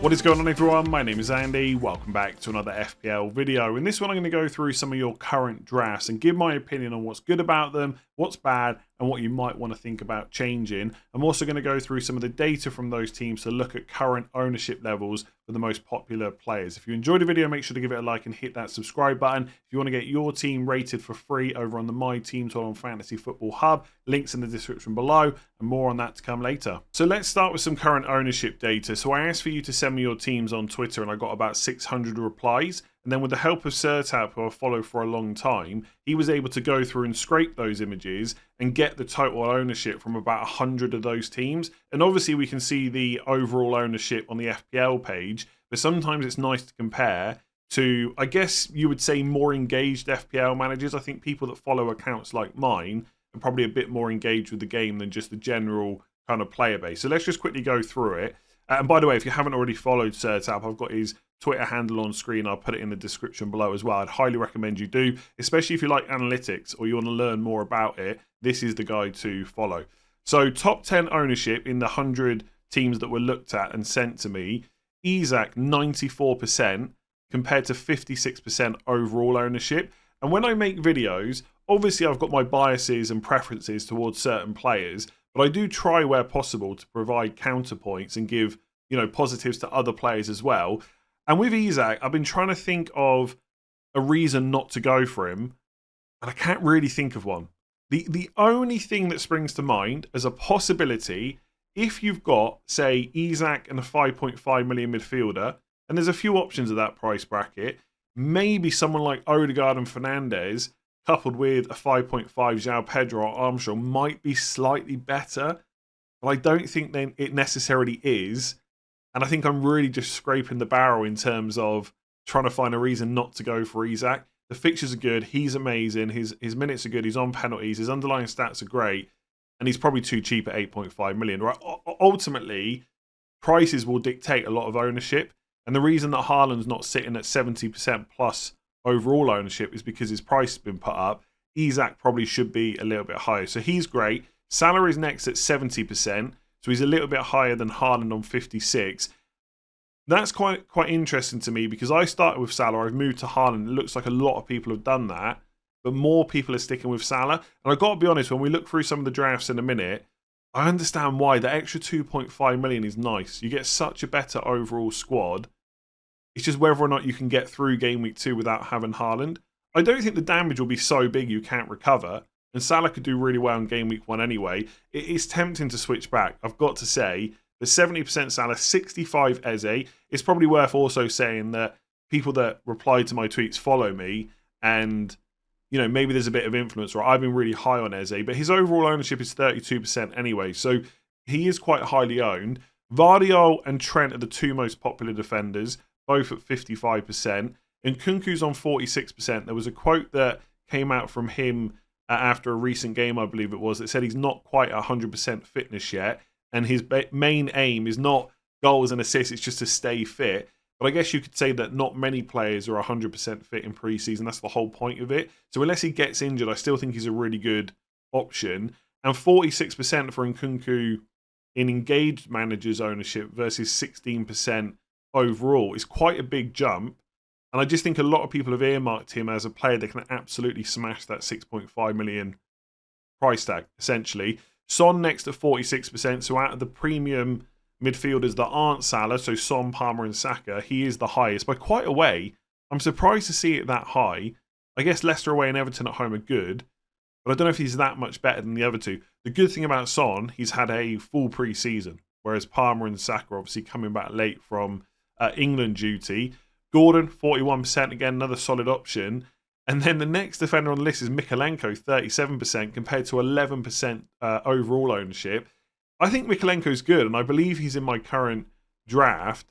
What is going on, everyone? My name is Andy. Welcome back to another FPL video. In this one, I'm going to go through some of your current drafts and give my opinion on what's good about them, what's bad, and what you might want to think about changing. I'm also going to go through some of the data from those teams to look at current ownership levels for the most popular players. If you enjoyed the video, make sure to give it a like and hit that subscribe button. If you want to get your team rated for free over on the My Team tool on Fantasy Football Hub, links in the description below, and more on that to come later. So let's start with some current ownership data. So I asked for you to send me your teams on Twitter, and I got about 600 replies. And then with the help of Sertab, who I've followed for a long time, he was able to go through and scrape those images and get the total ownership from about 100 of those teams. And obviously we can see the overall ownership on the FPL page, but sometimes it's nice to compare to, I guess you would say, more engaged FPL managers. I think people that follow accounts like mine are probably a bit more engaged with the game than just the general kind of player base. So let's just quickly go through it. And by the way, if you haven't already followed Sertab, I've got his Twitter handle on screen. I'll put it in the description below as well. I'd highly recommend you do, especially if you like analytics or you want to learn more about it. This is the guy to follow. So top 10 ownership in the 100 teams that were looked at and sent to me. Isak, 94% compared to 56% overall ownership. And when I make videos, obviously I've got my biases and preferences towards certain players, but I do try where possible to provide counterpoints and give, positives to other players as well. And with Isak, I've been trying to think of a reason not to go for him, and I can't really think of one. The only thing that springs to mind as a possibility, if you've got, say, Isak and a 5.5 million midfielder, and there's a few options at that price bracket, maybe someone like Odegaard and Fernandes, coupled with a 5.5 João Pedro or Armstrong, might be slightly better. But I don't think then it necessarily is. And I think I'm really just scraping the barrel in terms of trying to find a reason not to go for Isak. The fixtures are good. He's amazing. His minutes are good. He's on penalties. His underlying stats are great. And he's probably too cheap at 8.5 million. Right? Ultimately, prices will dictate a lot of ownership. And the reason that Haaland's not sitting at 70% plus overall ownership is because his price has been put up. Isak probably should be a little bit higher. So he's great. Salah is next at 70%. So he's a little bit higher than Haaland on 56. That's quite interesting to me because I started with Salah. I've moved to Haaland. It looks like a lot of people have done that. But more people are sticking with Salah. And I've got to be honest, when we look through some of the drafts in a minute, I understand why. The extra 2.5 million is nice. You get such a better overall squad. It's just whether or not you can get through game week 2 without having Haaland. I don't think the damage will be so big you can't recover. And Salah could do really well in game week 1 anyway. It is tempting to switch back. I've got to say, the 70% Salah, 65 Eze. It's probably worth also saying that people that reply to my tweets follow me. And, maybe there's a bit of influence. Or I've been really high on Eze. But his overall ownership is 32% anyway. So he is quite highly owned. Vardiol and Trent are the two most popular defenders, both at 55%. And Kunku's on 46%. There was a quote that came out from him after a recent game, I believe it was, that said he's not quite 100% fitness yet. And his main aim is not goals and assists, it's just to stay fit. But I guess you could say that not many players are 100% fit in pre-season. That's the whole point of it. So unless he gets injured, I still think he's a really good option. And 46% for Nkunku in engaged managers ownership versus 16% overall is quite a big jump. And I just think a lot of people have earmarked him as a player that can absolutely smash that 6.5 million price tag, essentially. Son next at 46%. So out of the premium midfielders that aren't Salah, so Son, Palmer and Saka, he is the highest by quite a way. I'm surprised to see it that high. I guess Leicester away and Everton at home are good, but I don't know if he's that much better than the other two. The good thing about Son, he's had a full pre-season, whereas Palmer and Saka are obviously coming back late from England duty. Gordon, 41%, again, another solid option. And then the next defender on the list is Mykolenko, 37%, compared to 11% overall ownership. I think Mykolenko's good, and I believe he's in my current draft.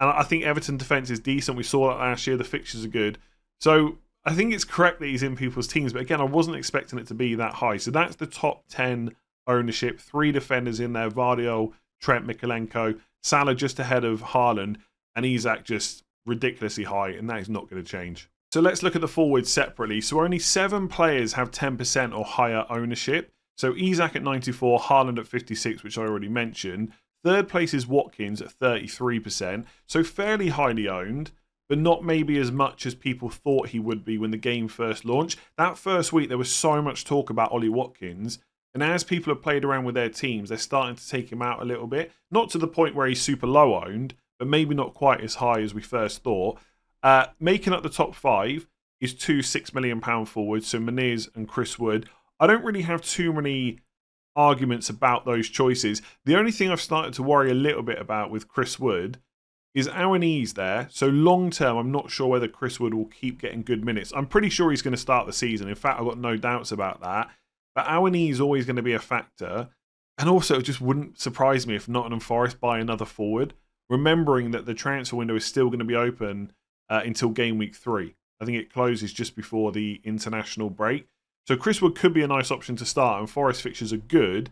And I think Everton defence is decent. We saw that last year. The fixtures are good. So I think it's correct that he's in people's teams. But again, I wasn't expecting it to be that high. So that's the top 10 ownership. 3 defenders in there. Vardiol, Trent, Mykolenko. Salah just ahead of Haaland. And Isak just ridiculously high. And that is not going to change. So let's look at the forwards separately. So only 7 players have 10% or higher ownership. So Isak at 94, Haaland at 56, which I already mentioned. Third place is Watkins at 33%, so fairly highly owned, but not maybe as much as people thought he would be when the game first launched. That first week, there was so much talk about Ollie Watkins, and as people have played around with their teams, they're starting to take him out a little bit. Not to the point where he's super low owned, but maybe not quite as high as we first thought. Making up the top 5 is 2 £6 million forwards, so Menez and Chris Wood. I don't really have too many arguments about those choices. The only thing I've started to worry a little bit about with Chris Wood is Awani's there. So long term, I'm not sure whether Chris Wood will keep getting good minutes. I'm pretty sure he's going to start the season. In fact, I've got no doubts about that. But Awani is always going to be a factor. And also, it just wouldn't surprise me if Nottingham Forest buy another forward, remembering that the transfer window is still going to be open until game week 3. I think it closes just before the international break. So Chris Wood could be a nice option to start, and Forest fixtures are good.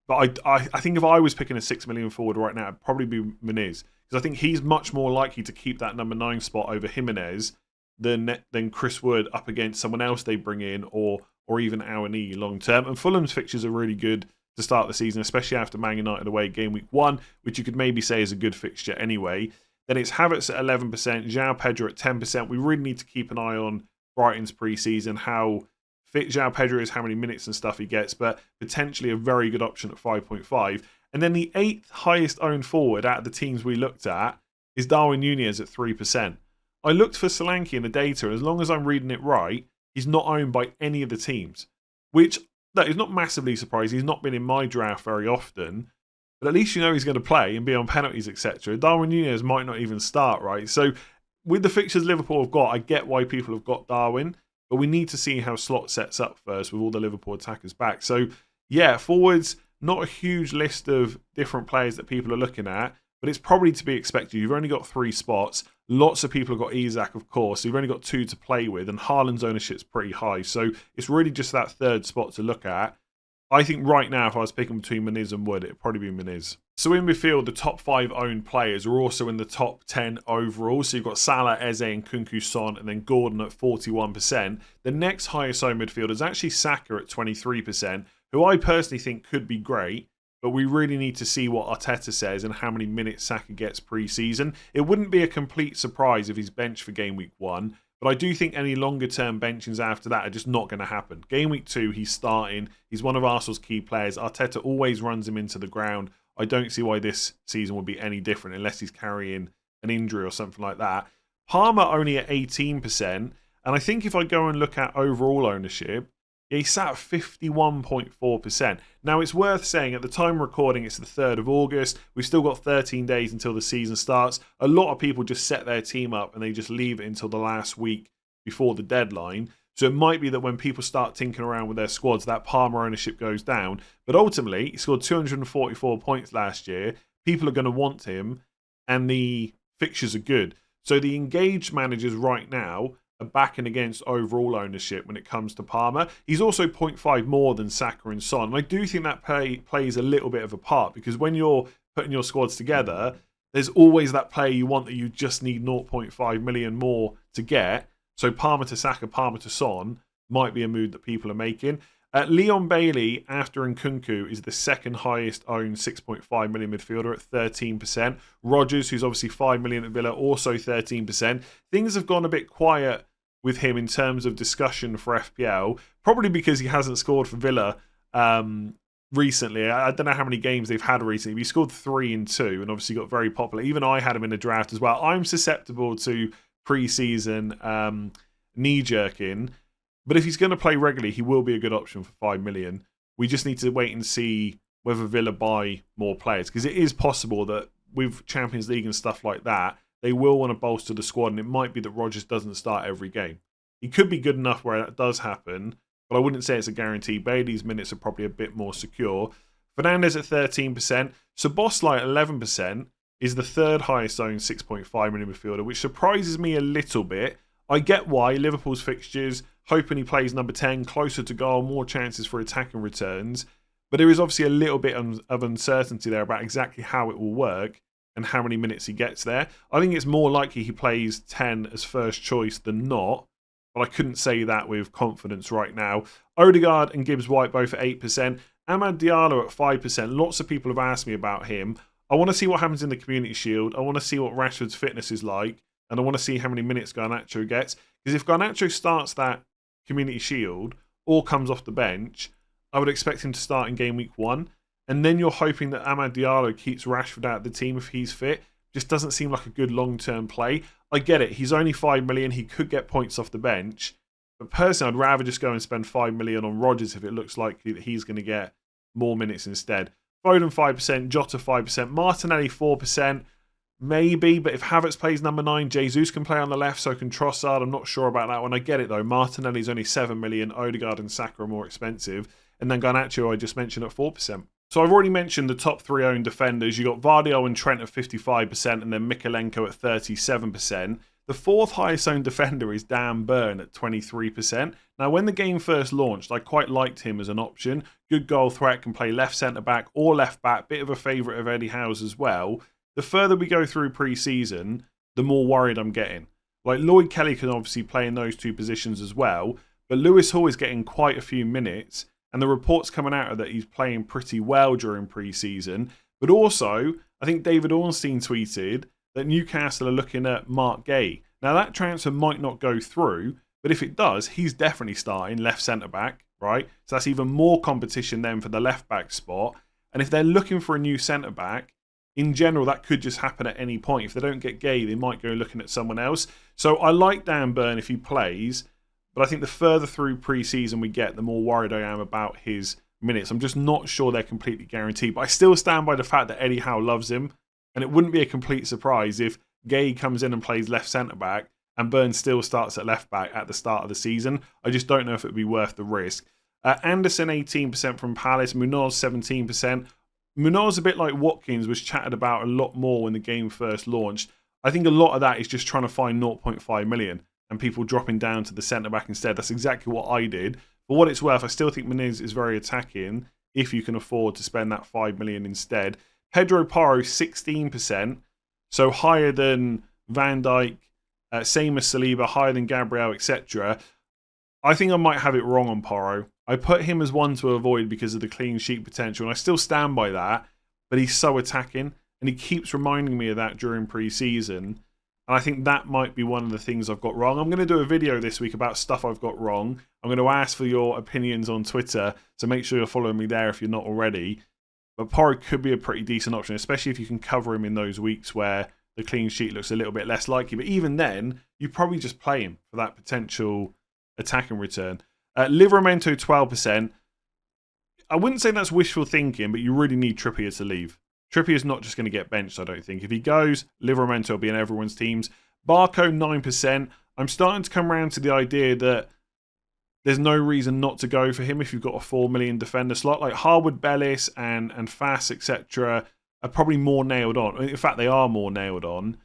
But I think if I was picking a 6 million forward right now, it'd probably be Menez, because I think he's much more likely to keep that number 9 spot over Jimenez than Chris Wood up against someone else they bring in, or even Awani long term. And Fulham's fixtures are really good to start the season, especially after Man United away game week 1, which you could maybe say is a good fixture anyway. Then it's Havertz at 11%, João Pedro at 10%. We really need to keep an eye on Brighton's pre-season, how fit João Pedro is, how many minutes and stuff he gets, but potentially a very good option at 5.5. And then the 8th highest owned forward out of the teams we looked at is Darwin Núñez at 3%. I looked for Solanke in the data, and as long as I'm reading it right, he's not owned by any of the teams, which that is not massively surprising. He's not been in my draft very often, but at least you know he's going to play and be on penalties, etc. Darwin Núñez might not even start, right? So with the fixtures Liverpool have got, I get why people have got Darwin, but we need to see how Slot sets up first with all the Liverpool attackers back. So yeah, forwards, not a huge list of different players that people are looking at, but it's probably to be expected. You've only got 3 spots. Lots of people have got Isak, of course. So you've only got 2 to play with, and Haaland's ownership's pretty high. So it's really just that 3rd spot to look at. I think right now, if I was picking between Menez and Wood, it'd probably be Menez. So in midfield, the top 5 owned players are also in the top 10 overall. So you've got Salah, Eze, and Nkunku, Son, and then Gordon at 41%. The next highest owned midfielder is actually Saka at 23%, who I personally think could be great. But we really need to see what Arteta says and how many minutes Saka gets pre-season. It wouldn't be a complete surprise if he's benched for game week 1. But I do think any longer-term benchings after that are just not going to happen. Game week 2, he's starting. He's one of Arsenal's key players. Arteta always runs him into the ground. I don't see why this season would be any different unless he's carrying an injury or something like that. Palmer only at 18%. And I think if I go and look at overall ownership, he sat at 51.4%. Now, it's worth saying, at the time of recording, it's the 3rd of August. We've still got 13 days until the season starts. A lot of people just set their team up and they just leave it until the last week before the deadline. So it might be that when people start tinkering around with their squads, that Palmer ownership goes down. But ultimately, he scored 244 points last year. People are going to want him, and the fixtures are good. So the engaged managers right now are backing against overall ownership when it comes to Palmer. He's also 0.5 more than Saka and Son. And I do think that plays a little bit of a part, because when you're putting your squads together, there's always that player you want that you just need 0.5 million more to get. So Palmer to Saka, Palmer to Son might be a move that people are making. Leon Bailey, after Nkunku, is the second highest owned 6.5 million midfielder at 13%. Rodgers, who's obviously 5 million at Villa, also 13%. Things have gone a bit quiet with him in terms of discussion for FPL, probably because he hasn't scored for Villa recently. I don't know how many games they've had recently. He scored 3 and 2 and obviously got very popular. Even I had him in a draft as well. I'm susceptible to pre-season knee-jerking. But if he's going to play regularly, he will be a good option for 5 million. We just need to wait and see whether Villa buy more players, because it is possible that with Champions League and stuff like that, they will want to bolster the squad, and it might be that Rodgers doesn't start every game. He could be good enough where that does happen, but I wouldn't say it's a guarantee. Bailey's minutes are probably a bit more secure. Fernandes at 13%. Szoboszlai at 11% is the 3rd highest owned 6.5 million midfielder, which surprises me a little bit. I get why. Liverpool's fixtures, hoping he plays number 10, closer to goal, more chances for attacking returns. But there is obviously a little bit of uncertainty there about exactly how it will work and how many minutes he gets there. I think it's more likely he plays 10 as first choice than not, but I couldn't say that with confidence right now. Odegaard and Gibbs White both at 8%. Amad Diallo at 5%. Lots of people have asked me about him. I want to see what happens in the Community Shield. I want to see what Rashford's fitness is like. And I want to see how many minutes Garnacho gets. Because if Garnacho starts that Community Shield or comes off the bench, I would expect him to start in game week 1. And then you're hoping that Amad Diallo keeps Rashford out of the team if he's fit. Just doesn't seem like a good long-term play. I get it. He's only 5 million. He could get points off the bench. But personally, I'd rather just go and spend 5 million on Rodgers if it looks likely that he's going to get more minutes instead. Foden 5%, Jota 5%, Martinelli 4%. Maybe, but if Havertz plays number 9, Jesus can play on the left, so can Trossard. I'm not sure about that one. I get it though. Martinelli's only 7 million. Odegaard and Saka are more expensive. And then Garnacho, I just mentioned, at 4%. So I've already mentioned the top 3 owned defenders. You got Vardio and Trent at 55%, and then Mikalenko at 37%. The 4th highest owned defender is Davern at 23%. Now, when the game first launched, I quite liked him as an option. Good goal threat, can play left centre-back or left-back. Bit of a favourite of Eddie Howe's as well. The further we go through pre-season, the more worried I'm getting. Like, Lloyd Kelly can obviously play in those 2 positions as well, but Lewis Hall is getting quite a few minutes, and the reports coming out are that he's playing pretty well during pre-season. But also, I think David Ornstein tweeted that Newcastle are looking at Mark Gay. Now, that transfer might not go through, but if it does, he's definitely starting left centre-back, right? So that's even more competition then for the left-back spot. And if they're looking for a new centre-back, in general, that could just happen at any point. If they don't get Gay, they might go looking at someone else. So I like Davern if he plays, but I think the further through pre-season we get, the more worried I am about his minutes. I'm just not sure they're completely guaranteed, but I still stand by the fact that Eddie Howe loves him, and it wouldn't be a complete surprise if Gay comes in and plays left centre-back and Burns still starts at left-back at the start of the season. I just don't know if it would be worth the risk. Anderson, 18% from Palace. Munoz, 17%. Munoz, a bit like Watkins, was chatted about a lot more when the game first launched. I think a lot of that is just trying to find 0.5 million and people dropping down to the centre-back instead. That's exactly what I did. For what it's worth, I still think Munoz is very attacking if you can afford to spend that 5 million instead. Pedro Porro, 16%, so higher than Van Dijk, same as Saliba, higher than Gabriel, etc. I think I might have it wrong on Porro. I put him as one to avoid because of the clean sheet potential, and I still stand by that, but he's so attacking, and he keeps reminding me of that during pre-season, and I think that might be one of the things I've got wrong. I'm going to do a video this week about stuff I've got wrong. I'm going to ask for your opinions on Twitter, so make sure you're following me there if you're not already. But Porro could be a pretty decent option, especially if you can cover him in those weeks where the clean sheet looks a little bit less likely. But even then, you probably just play him for that potential attacking return. Livramento, 12%. I wouldn't say that's wishful thinking, but you really need Trippier to leave. Trippier's not just going to get benched, I don't think. If he goes, Livramento will be in everyone's teams. Barco, 9%. I'm starting to come around to the idea that there's no reason not to go for him if you've got a 4 million defender slot. Like Harwood Bellis and Fass, etc. are probably more nailed on. In fact, they are more nailed on.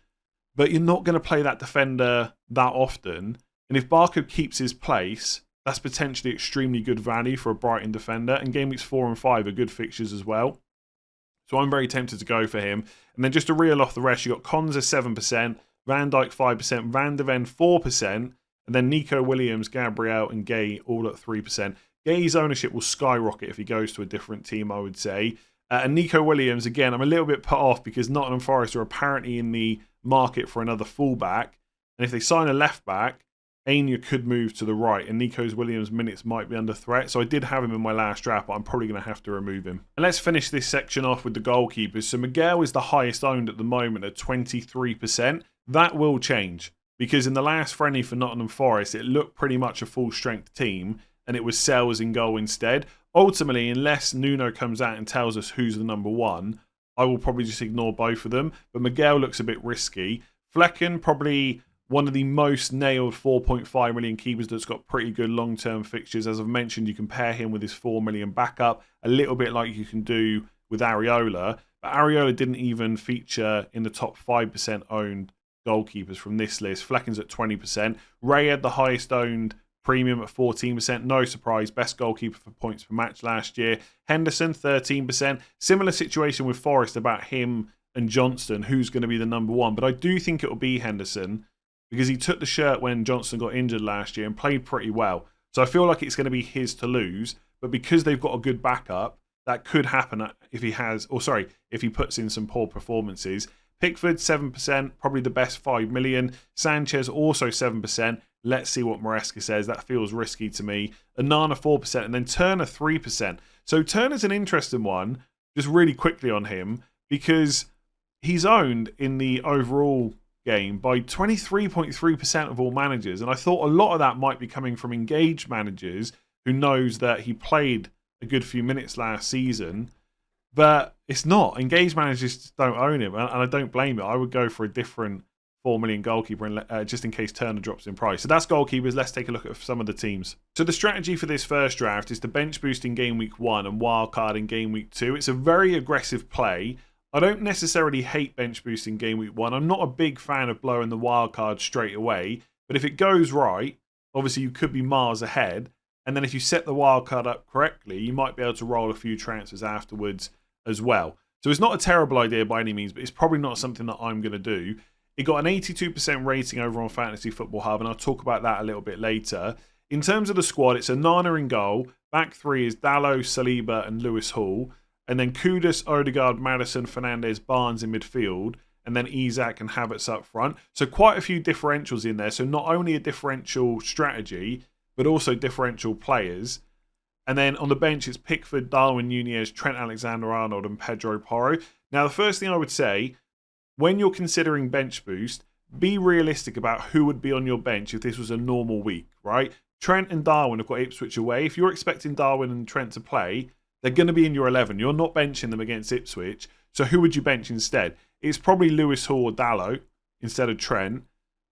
But you're not going to play that defender that often. And if Barco keeps his place, that's potentially extremely good value for a Brighton defender. And game weeks 4 and 5 are good fixtures as well. So I'm very tempted to go for him. And then just to reel off the rest, you've got Konza 7%, Van Dijk 5%, Van de Ven 4%, and then Nico Williams, Gabriel, and Gay all at 3%. Gay's ownership will skyrocket if he goes to a different team, I would say. And Nico Williams, again, I'm a little bit put off because Nottingham Forest are apparently in the market for another fullback. And if they sign a left-back, Anya could move to the right, and Nico Williams' minutes might be under threat. So I did have him in my last draft, but I'm probably going to have to remove him. And let's finish this section off with the goalkeepers. So Miguel is the highest owned at the moment at 23%. That will change, because in the last friendly for Nottingham Forest, it looked pretty much a full-strength team, and it was Sells in goal instead. Ultimately, unless Nuno comes out and tells us who's the number one, I will probably just ignore both of them. But Miguel looks a bit risky. Flecken, probably one of the most nailed 4.5 million keepers that's got pretty good long-term fixtures. As I've mentioned, you can pair him with his 4 million backup, a little bit like you can do with Areola. But Areola didn't even feature in the top 5% owned goalkeepers from this list. Flecken's at 20%. Ray had the highest owned premium at 14%. No surprise, best goalkeeper for points per match last year. Henderson, 13%. Similar situation with Forest about him and Johnston, who's going to be the number one. But I do think it will be Henderson, because he took the shirt when Johnston got injured last year and played pretty well. So I feel like it's going to be his to lose. But because they've got a good backup, that could happen if he puts in some poor performances. Pickford 7%, probably the best 5 million. Sanchez also 7%. Let's see what Maresca says. That feels risky to me. Onana 4%, and then Turner 3%. So Turner's an interesting one, just really quickly on him, because he's owned in the overall game by 23.3% of all managers. And I thought a lot of that might be coming from engaged managers who knows that he played a good few minutes last season. But it's not. Engaged managers just don't own him. And I don't blame it. I would go for a different 4 million goalkeeper just in case Turner drops in price. So that's goalkeepers. Let's take a look at some of the teams. So the strategy for this first draft is to bench boost in game week 1 and wildcard in game week 2. It's a very aggressive play. I don't necessarily hate bench boost in game week 1. I'm not a big fan of blowing the wildcard straight away. But if it goes right, obviously you could be miles ahead. And then if you set the wildcard up correctly, you might be able to roll a few transfers afterwards as well. So it's not a terrible idea by any means, but it's probably not something that I'm going to do. It got an 82% rating over on Fantasy Football Hub, and I'll talk about that a little bit later. In terms of the squad, it's Onana in goal. Back three is Dalot, Saliba, and Lewis Hall. And then Kudus, Odegaard, Maddison, Fernandes, Barnes in midfield. And then Isak and Havertz up front. So quite a few differentials in there. So not only a differential strategy, but also differential players. And then on the bench, it's Pickford, Darwin Núñez, Trent Alexander-Arnold, and Pedro Porro. Now, the first thing I would say, when you're considering bench boost, be realistic about who would be on your bench if this was a normal week, right? Trent and Darwin have got Ipswich away. If you're expecting Darwin and Trent to play, they're going to be in your 11. You're not benching them against Ipswich. So who would you bench instead? It's probably Lewis Hall or Dalot instead of Trent.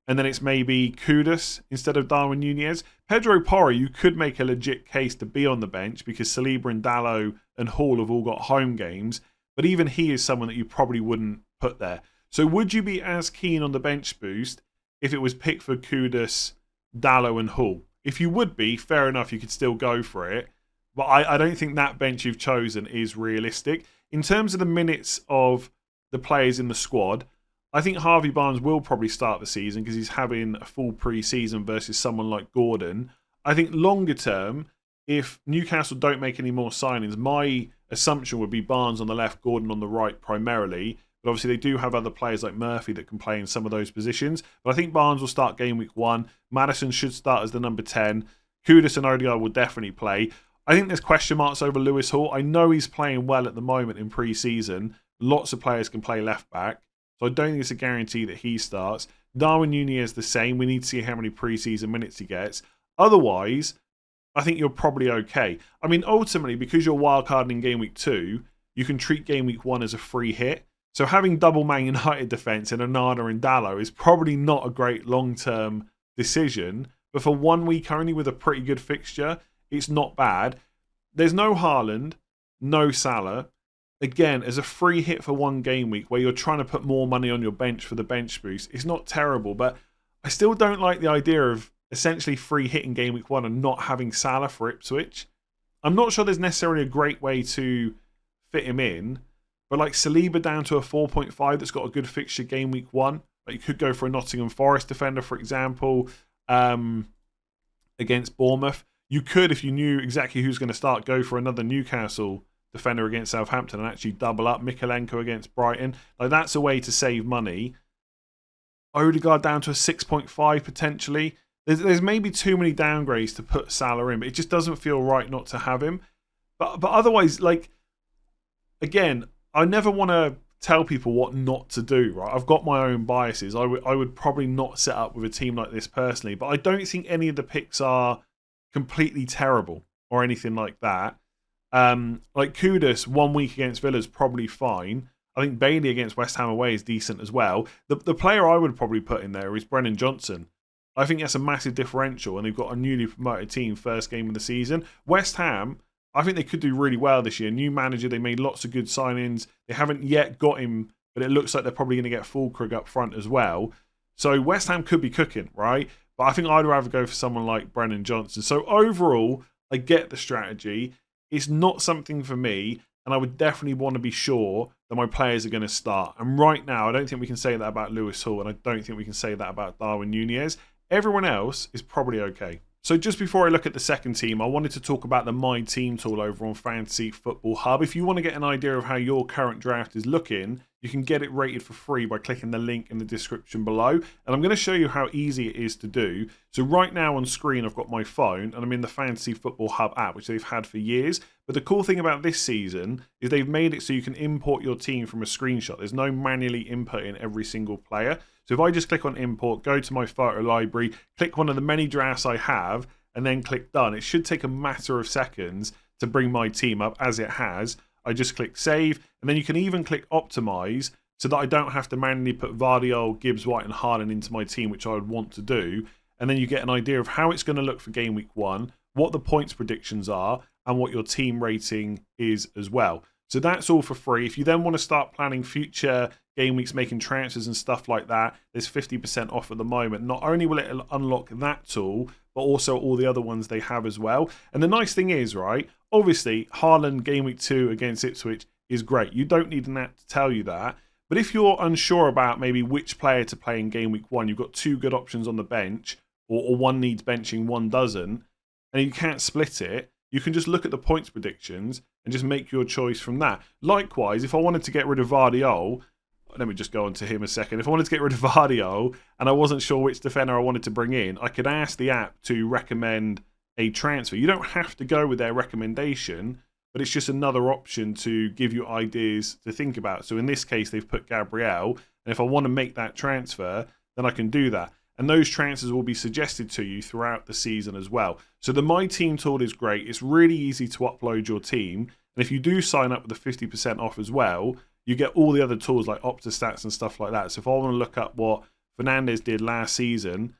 And then it's maybe Kudus instead of Darwin Núñez. Pedro Porro, you could make a legit case to be on the bench because Saliba and Dalot and Hall have all got home games. But even he is someone that you probably wouldn't put there. So would you be as keen on the bench boost if it was Pickford, Kudus, Dalot and Hall? If you would be, fair enough, you could still go for it. But I don't think that bench you've chosen is realistic. In terms of the minutes of the players in the squad, I think Harvey Barnes will probably start the season because he's having a full pre-season versus someone like Gordon. I think longer term, if Newcastle don't make any more signings, my assumption would be Barnes on the left, Gordon on the right primarily. But obviously they do have other players like Murphy that can play in some of those positions. But I think Barnes will start game week 1. Maddison should start as the number 10. Kudus and Odegaard will definitely play. I think there's question marks over Lewis Hall. I know he's playing well at the moment in pre-season. Lots of players can play left back. So I don't think it's a guarantee that he starts. Darwin Núñez the same. We need to see how many pre-season minutes he gets. Otherwise, I think you're probably okay. I mean, ultimately, because you're wildcarding in game week 2, you can treat game week 1 as a free hit. So having double Man United defence in Onana and Dalot is probably not a great long-term decision. But for 1 week only with a pretty good fixture, it's not bad. There's no Haaland, no Salah. Again, as a free hit for 1 game week where you're trying to put more money on your bench for the bench boost, it's not terrible, but I still don't like the idea of essentially free hitting game week 1 and not having Salah for Ipswich. I'm not sure there's necessarily a great way to fit him in, but like Saliba down to a 4.5 that's got a good fixture game week 1. Like you could go for a Nottingham Forest defender, for example, against Bournemouth. You could, if you knew exactly who's going to start, go for another Newcastle defender against Southampton and actually double up Mikalenko against Brighton. Like that's a way to save money. Odegaard down to a 6.5 potentially. There's maybe too many downgrades to put Salah in, but it just doesn't feel right not to have him. But otherwise, like, again, I never want to tell people what not to do, right? I've got my own biases. I would probably not set up with a team like this personally, but I don't think any of the picks are completely terrible or anything like that. Like Kudus, 1 week against Villa is probably fine. I think Bailey against West Ham away is decent as well. The player I would probably put in there is Brennan Johnson. I think that's a massive differential, and they've got a newly promoted team, first game of the season. West Ham, I think they could do really well this year. New manager, they made lots of good signings. They haven't yet got him, but it looks like they're probably going to get Fulkrug up front as well. So West Ham could be cooking, right? But I think I'd rather go for someone like Brennan Johnson. So overall, I get the strategy. It's not something for me, and I would definitely want to be sure that my players are going to start. And right now, I don't think we can say that about Lewis Hall, and I don't think we can say that about Darwin Núñez. Everyone else is probably okay. So just before I look at the second team, I wanted to talk about the My Team tool over on Fantasy Football Hub. If you want to get an idea of how your current draft is looking, you can get it rated for free by clicking the link in the description below. And I'm going to show you how easy it is to do. So right now on screen, I've got my phone and I'm in the Fantasy Football Hub app, which they've had for years. But the cool thing about this season is they've made it so you can import your team from a screenshot. There's no manually inputting every single player. So if I just click on import, go to my photo library, click one of the many drafts I have, and then click done, it should take a matter of seconds to bring my team up, as it has. I just click save, and then you can even click optimize so that I don't have to manually put Vardiol, Gibbs White and Haaland into my team, which I would want to do. And then you get an idea of how it's going to look for game week 1, what the points predictions are, and what your team rating is as well. So that's all for free. If you then want to start planning future game weeks, making transfers and stuff like that, there's 50% off at the moment. Not only will it unlock that tool, but also all the other ones they have as well. And the nice thing is, right, obviously, Haaland game week 2 against Ipswich is great. You don't need an app to tell you that. But if you're unsure about maybe which player to play in game week 1, you've got 2 good options on the bench, or one needs benching, one doesn't, and you can't split it, you can just look at the points predictions and just make your choice from that. Likewise, if I wanted to get rid of Vardiol, let me just go on to him a second. If I wanted to get rid of Vardiol and I wasn't sure which defender I wanted to bring in, I could ask the app to recommend a transfer. You don't have to go with their recommendation, but it's just another option to give you ideas to think about. So in this case, they've put Gabriel, and if I want to make that transfer, then I can do that. And those transfers will be suggested to you throughout the season as well. So the My Team tool is great. It's really easy to upload your team. And if you do sign up with the 50% off as well, you get all the other tools like Optastats and stuff like that. So if I want to look up what Fernandes did last season,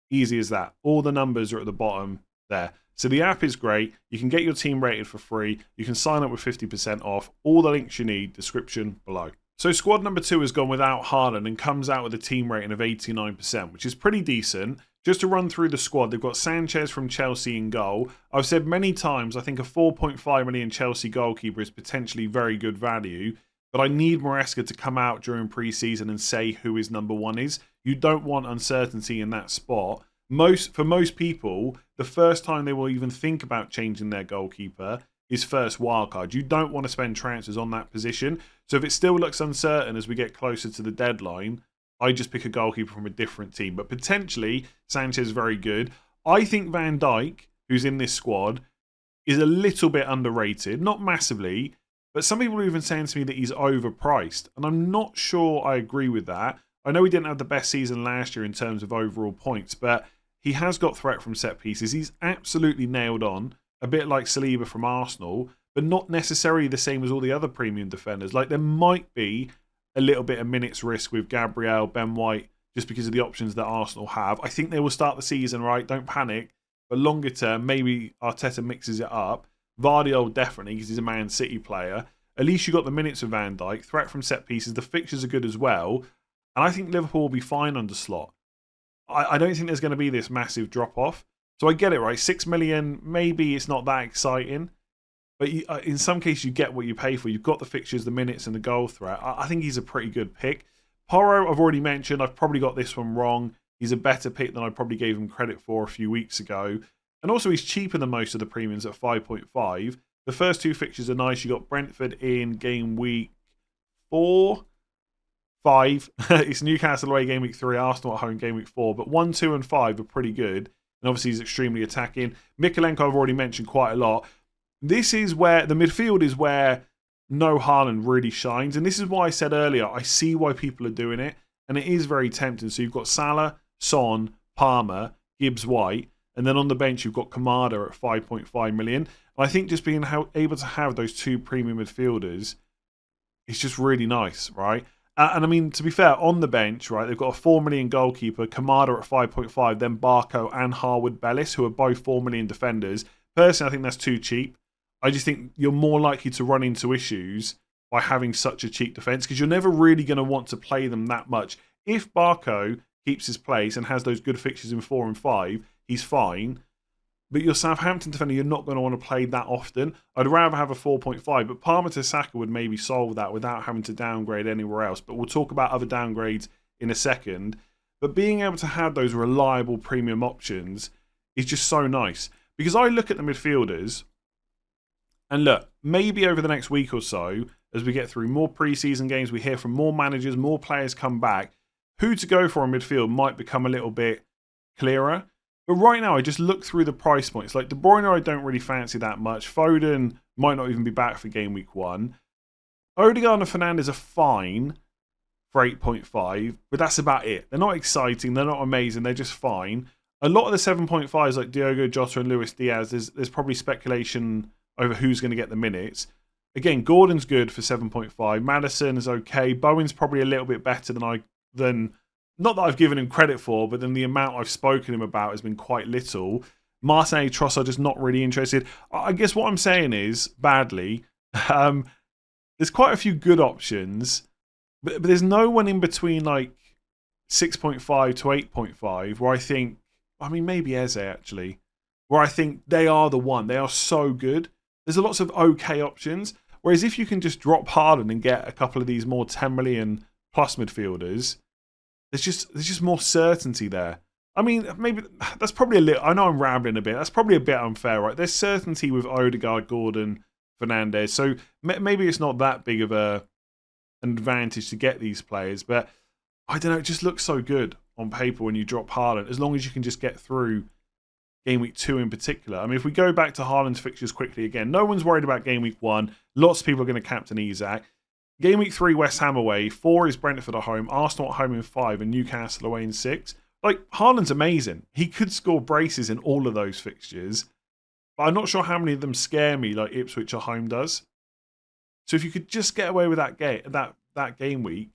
easy as that. All the numbers are at the bottom there. So the app is great. You can get your team rated for free. You can sign up with 50% off. All the links you need, description below. So squad number 2 has gone without Haaland and comes out with a team rating of 89%, which is pretty decent. Just to run through the squad, they've got Sanchez from Chelsea in goal. I've said many times, I think a 4.5 million Chelsea goalkeeper is potentially very good value, but I need Maresca to come out during pre-season and say who his number 1 is. You don't want uncertainty in that spot. For most people, the first time they will even think about changing their goalkeeper is first wildcard. You don't want to spend transfers on that position. So if it still looks uncertain as we get closer to the deadline, I just pick a goalkeeper from a different team. But potentially, Sanchez is very good. I think Van Dijk, who's in this squad, is a little bit underrated. Not massively, but some people are even saying to me that he's overpriced. And I'm not sure I agree with that. I know he didn't have the best season last year in terms of overall points, but he has got threat from set pieces. He's absolutely nailed on. A bit like Saliba from Arsenal, but not necessarily the same as all the other premium defenders. Like there might be a little bit of minutes risk with Gabriel, Ben White, just because of the options that Arsenal have. I think they will start the season right. Don't panic. But longer term, maybe Arteta mixes it up. Vardiol definitely, because he's a Man City player. At least you got the minutes of Van Dijk. Threat from set pieces. The fixtures are good as well. And I think Liverpool will be fine under Slot. I don't think there's going to be this massive drop-off. So I get it, right? 6 million, maybe it's not that exciting. But in some cases, you get what you pay for. You've got the fixtures, the minutes, and the goal threat. I think he's a pretty good pick. Porro, I've already mentioned. I've probably got this one wrong. He's a better pick than I probably gave him credit for a few weeks ago. And also, he's cheaper than most of the premiums at 5.5. The first 2 fixtures are nice. You got Brentford in game week 4. 5. It's Newcastle away game week 3, Arsenal at home game week 4. But 1, 2, and 5 are pretty good. And obviously he's extremely attacking. Mikolenko I've already mentioned quite a lot. This is where the midfield is where no Haaland really shines. And this is why I said earlier, I see why people are doing it. And it is very tempting. So you've got Salah, Son, Palmer, Gibbs White. And then on the bench you've got Kamada at 5.5 million. And I think just being able to have those 2 premium midfielders is just really nice, right? And I mean, to be fair, on the bench, right, they've got a 4 million goalkeeper, Kamada at 5.5, then Barco and Harwood Bellis, who are both 4 million defenders. Personally, I think that's too cheap. I just think you're more likely to run into issues by having such a cheap defence because you're never really going to want to play them that much. If Barco keeps his place and has those good fixtures in 4 and 5, he's fine. But your Southampton defender, you're not going to want to play that often. I'd rather have a 4.5, but Palmer to Saka would maybe solve that without having to downgrade anywhere else. But we'll talk about other downgrades in a second. But being able to have those reliable premium options is just so nice. Because I look at the midfielders, and look, maybe over the next week or so, as we get through more preseason games, we hear from more managers, more players come back, who to go for in midfield might become a little bit clearer. But right now, I just look through the price points. Like De Bruyne, I don't really fancy that much. Foden might not even be back for game week 1. Odegaard and Fernandes are fine for 8.5, but that's about it. They're not exciting. They're not amazing. They're just fine. A lot of the 7.5s, like Diogo Jota and Luis Diaz, there's probably speculation over who's going to get the minutes. Again, Gordon's good for 7.5. Maddison is okay. Bowen's probably a little bit better than not that I've given him credit for, but then the amount I've spoken to him about has been quite little. Martinelli, Trossard, just not really interested. I guess what I'm saying is, badly, there's quite a few good options, but there's no one in between like 6.5 to 8.5 where I think, I mean, maybe Eze actually, where I think they are the one. They are so good. There's lots of okay options. Whereas if you can just drop Haaland and get a couple of these more 10 million plus midfielders, there's just more certainty there. I mean, maybe that's probably a little, I know I'm rambling a bit. That's probably a bit unfair, right? There's certainty with Odegaard, Gordon, Fernandes. So maybe it's not that big of an advantage to get these players. But I don't know, it just looks so good on paper when you drop Haaland, as long as you can just get through game week 2 in particular. I mean, if we go back to Haaland's fixtures quickly again, no one's worried about game week 1. Lots of people are going to captain Isak. Game week 3, West Ham away. 4 is Brentford at home. Arsenal at home in 5 and Newcastle away in 6. Like, Haaland's amazing. He could score braces in all of those fixtures. But I'm not sure how many of them scare me like Ipswich at home does. So if you could just get away with that game week,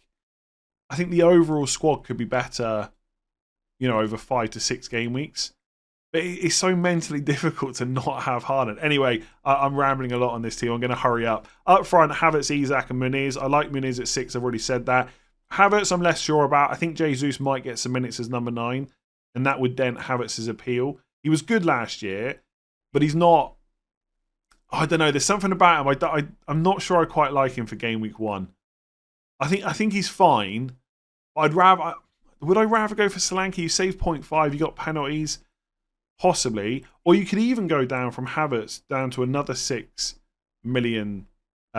I think the overall squad could be better, over 5 to 6 game weeks. But it's so mentally difficult to not have Haaland. Anyway, I'm rambling a lot on this team. I'm going to hurry up. Up front, Havertz, Isak and Muniz. I like Muniz at 6. I've already said that. Havertz, I'm less sure about. I think Jesus might get some minutes as number 9, and that would dent Havertz's appeal. He was good last year, but he's not... I don't know. There's something about him. I'm not sure I quite like him for game week 1. I think he's fine. Would I rather go for Solanke? You save 0.5. You got penalties. Possibly. Or you could even go down from Havertz down to another 6 million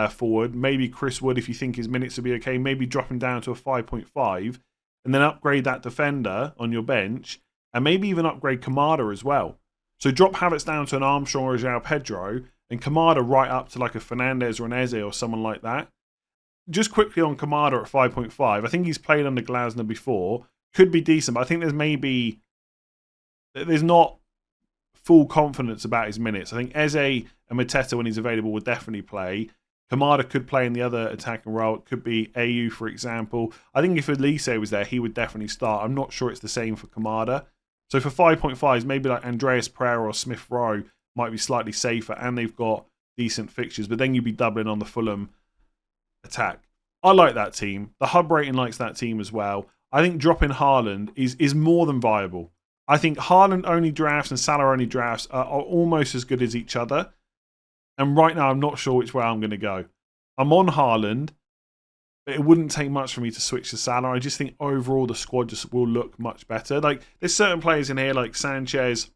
forward. Maybe Chris Wood, if you think his minutes will be okay. Maybe drop him down to a 5.5 and then upgrade that defender on your bench. And maybe even upgrade Kamada as well. So drop Havertz down to an Armstrong or a João Pedro and Kamada right up to like a Fernandes or an Eze or someone like that. Just quickly on Kamada at 5.5. I think he's played under Glasner before. Could be decent, but I think there's not full confidence about his minutes. I think Eze and Mateta, when he's available, will definitely play. Kamada could play in the other attacking role. It could be AU, for example. I think if Elise was there, he would definitely start. I'm not sure it's the same for Kamada. So for 5.5s, maybe like Andreas Pereira or Smith Rowe might be slightly safer, and they've got decent fixtures. But then you'd be doubling on the Fulham attack. I like that team. The hub rating likes that team as well. I think dropping Haaland is more than viable. I think Haaland only drafts and Salah only drafts are almost as good as each other. And right now, I'm not sure which way I'm going to go. I'm on Haaland, but it wouldn't take much for me to switch to Salah. I just think overall the squad just will look much better. Like, there's certain players in here like Sanchez,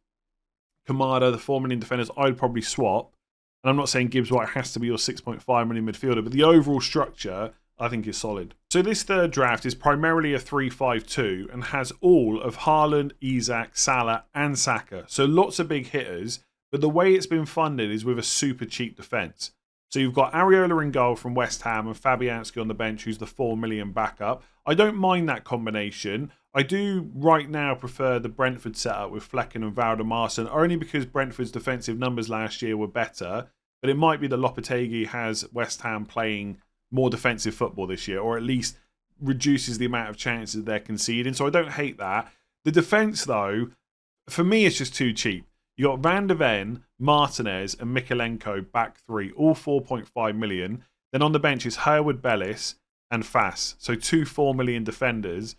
Kamada, the 4 million defenders, I'd probably swap. And I'm not saying Gibbs White has to be your 6.5 million midfielder, but the overall structure I think is solid. So this third draft is primarily a 3-5-2 and has all of Haaland, Isak, Salah and Saka. So lots of big hitters, but the way it's been funded is with a super cheap defence. So you've got Areola in goal from West Ham and Fabianski on the bench, who's the 4 million backup. I don't mind that combination. I do right now prefer the Brentford setup with Flecken and Valdemarson, only because Brentford's defensive numbers last year were better, but it might be that Lopetegui has West Ham playing more defensive football this year, or at least reduces the amount of chances they're conceding. So I don't hate that. The defence, though, for me, it's just too cheap. You got Van der Ven, Martinez, and Mikalenko back 3, all 4.5 million. Then on the bench is Herwood, Bellis, and Fass. So 2 4 million defenders,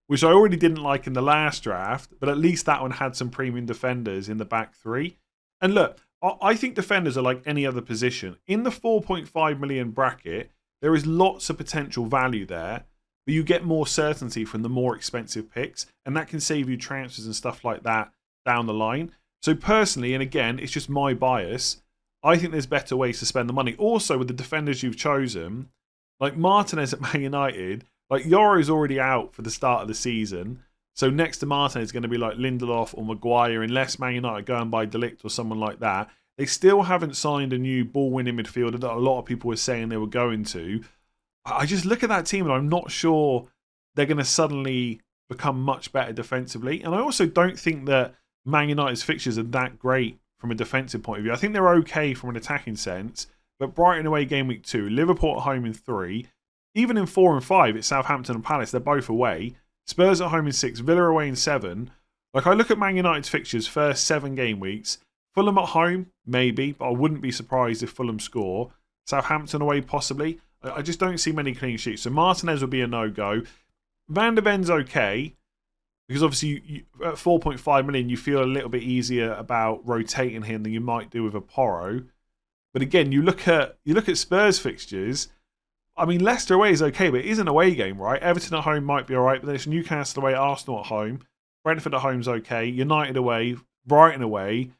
which I already didn't like in the last draft, but at least that one had some premium defenders in the back 3. And look, I think defenders are like any other position. In the 4.5 million bracket, there is lots of potential value there, but you get more certainty from the more expensive picks, and that can save you transfers and stuff like that down the line. So personally, and again, it's just my bias, I think there's better ways to spend the money. Also, with the defenders you've chosen, like Martinez at Man United, like Yoro's already out for the start of the season. So next to Martinez is going to be like Lindelof or Maguire, unless Man United go and buy De Ligt or someone like that. They still haven't signed a new ball-winning midfielder that a lot of people were saying they were going to. I just look at that team and I'm not sure they're going to suddenly become much better defensively. And I also don't think that Man United's fixtures are that great from a defensive point of view. I think they're okay from an attacking sense, but Brighton away game week 2, Liverpool at home in 3, even in 4 and 5, it's Southampton and Palace, they're both away. Spurs at home in 6, Villa away in 7. Like, I look at Man United's fixtures first 7 game weeks. Fulham at home, maybe, but I wouldn't be surprised if Fulham score. Southampton away, possibly. I just don't see many clean sheets. So Martinez will be a no-go. Van der Ven's okay, because obviously you, at 4.5 million, you feel a little bit easier about rotating him than you might do with a Porro. But again, you look at Spurs fixtures. I mean, Leicester away is okay, but it is an away game, right? Everton at home might be all right, but there's Newcastle away, Arsenal at home. Brentford at home's okay. United away, Brighton away.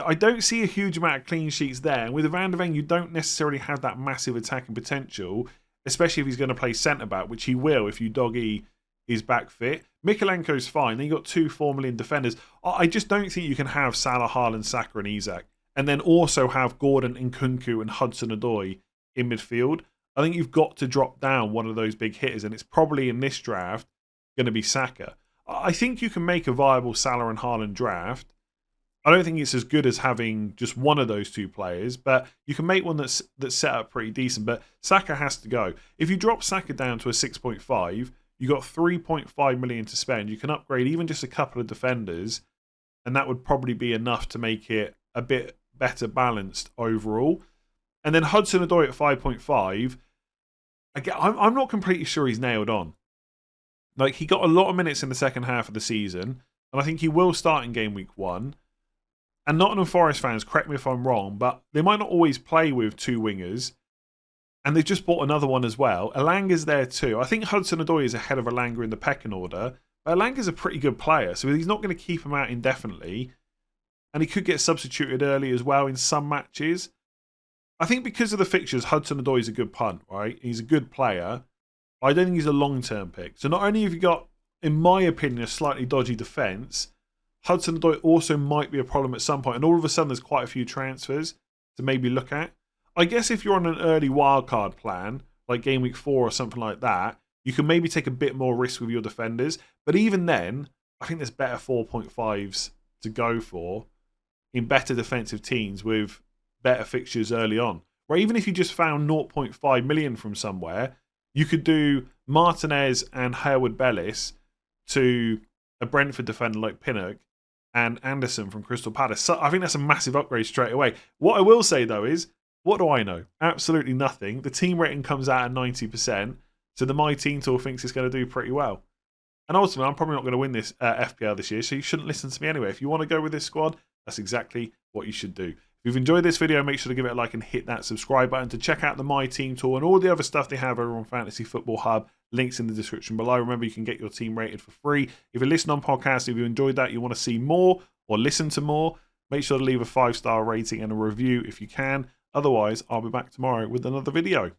I don't see a huge amount of clean sheets there. And with Van der Ven, you don't necessarily have that massive attacking potential, especially if he's going to play centre-back, which he will if Udogie is back fit. Mikalenko's fine. Then you've got 2 4 million defenders. I just don't think you can have Salah, Haaland, Saka and Isak, and then also have Gordon, Nkunku and Hudson-Odoi in midfield. I think you've got to drop down one of those big hitters, and it's probably in this draft going to be Saka. I think you can make a viable Salah and Haaland draft. I don't think it's as good as having just one of those 2 players, but you can make one that's set up pretty decent. But Saka has to go. If you drop Saka down to a 6.5, you got 3.5 million to spend. You can upgrade even just a couple of defenders, and that would probably be enough to make it a bit better balanced overall. And then Hudson-Odoi at 5.5. Again, I'm not completely sure he's nailed on. Like, he got a lot of minutes in the second half of the season, and I think he will start in game week 1. And Nottingham Forest fans, correct me if I'm wrong, but they might not always play with 2 wingers. And they've just bought another one as well. Elanga's there too. I think Hudson-Odoi is ahead of Elanga in the pecking order. But Elanga's a pretty good player, so he's not going to keep him out indefinitely. And he could get substituted early as well in some matches. I think because of the fixtures, Hudson-Odoi is a good punt, right? He's a good player. I don't think he's a long-term pick. So not only have you got, in my opinion, a slightly dodgy defence, Hudson-Odoi also might be a problem at some point. And all of a sudden, there's quite a few transfers to maybe look at. I guess if you're on an early wildcard plan, like game week 4 or something like that, you can maybe take a bit more risk with your defenders. But even then, I think there's better 4.5s to go for in better defensive teams with better fixtures early on. Or even if you just found 0.5 million from somewhere, you could do Martinez and Hayward-Bellis to a Brentford defender like Pinnock and Anderson from Crystal Palace. So I think that's a massive upgrade straight away. What I will say, though, is, what do I know? Absolutely nothing. The team rating comes out at 90%, so the My Team Tool thinks it's going to do pretty well. And ultimately, I'm probably not going to win this FPL this year, so you shouldn't listen to me anyway. If you want to go with this squad, that's exactly what you should do. If you've enjoyed this video, make sure to give it a like and hit that subscribe button to check out the My Team Tool and all the other stuff they have over on Fantasy Football Hub. Links in the description below. Remember, you can get your team rated for free. If you listen on podcasts, if you enjoyed that, you want to see more or listen to more, make sure to leave a 5-star rating and a review if you can. Otherwise, I'll be back tomorrow with another video.